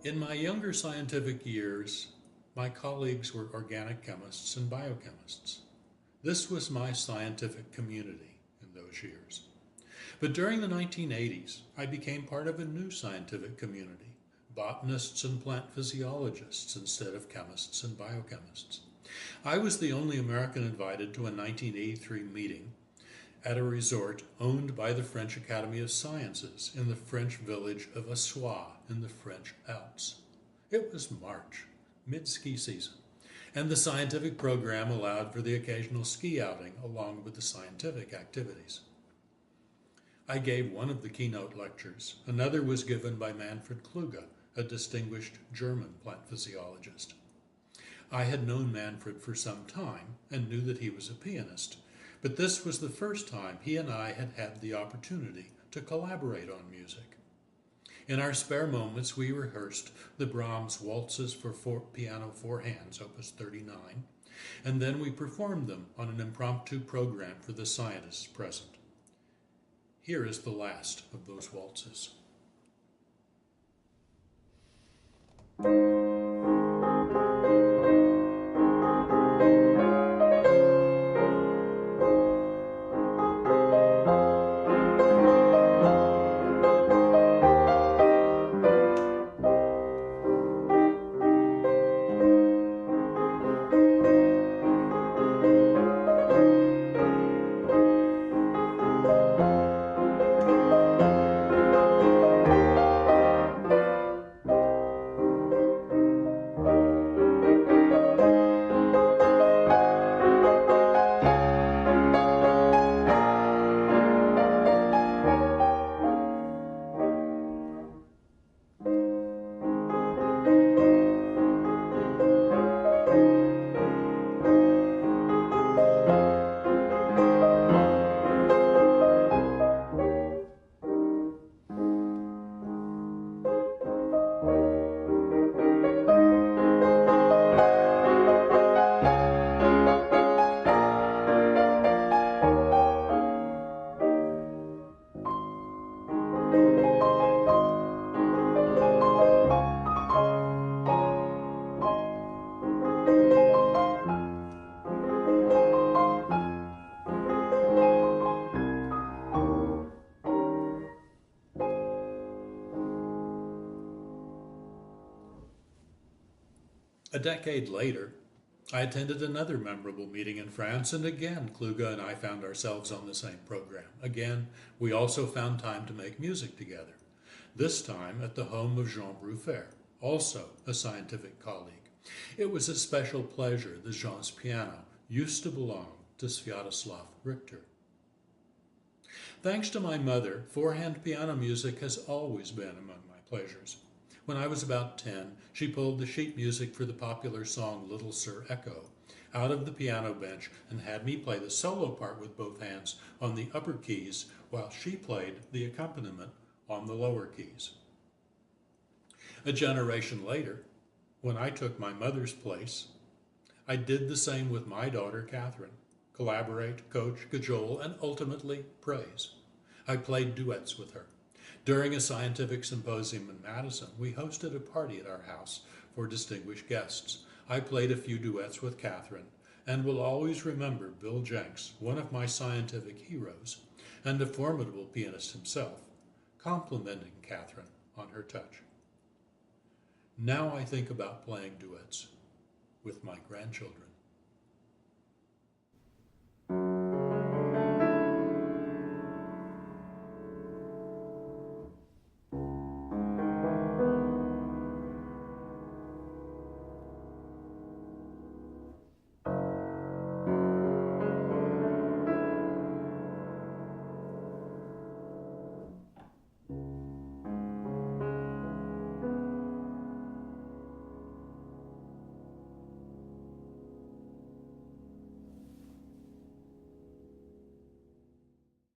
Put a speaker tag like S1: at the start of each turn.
S1: In my younger scientific years, my colleagues were organic chemists and biochemists. This was my scientific community in those years. But during the 1980s, I became part of a new scientific community, botanists and plant physiologists instead of chemists and biochemists. I was the only American invited to a 1983 meeting at a resort owned by the French Academy of Sciences in the French village of Assois in the French Alps. It was March, mid-ski season, and the scientific program allowed for the occasional ski outing along with the scientific activities. I gave one of the keynote lectures. Another was given by Manfred Kluge, a distinguished German plant physiologist. I had known Manfred for some time and knew that he was a pianist, but this was the first time he and I had had the opportunity to collaborate on music. In our spare moments, we rehearsed the Brahms waltzes for piano four hands, opus 39, and then we performed them on an impromptu program for the scientists present. Here is the last of those waltzes. A decade later, I attended another memorable meeting in France, and again, Kluge and I found ourselves on the same program. Again, we also found time to make music together, this time at the home of Jean Bruffert, also a scientific colleague. It was a special pleasure that Jean's piano used to belong to Sviatoslav Richter. Thanks to my mother, four-hand piano music has always been among my pleasures. When I was about 10, she pulled the sheet music for the popular song Little Sir Echo out of the piano bench and had me play the solo part with both hands on the upper keys while she played the accompaniment on the lower keys. A generation later, when I took my mother's place, I did the same with my daughter Catherine. Collaborate, coach, cajole, and ultimately praise. I played duets with her. During a scientific symposium in Madison, we hosted a party at our house for distinguished guests. I played a few duets with Catherine and will always remember Bill Jenks, one of my scientific heroes, and a formidable pianist himself, complimenting Catherine on her touch. Now I think about playing duets with my grandchildren.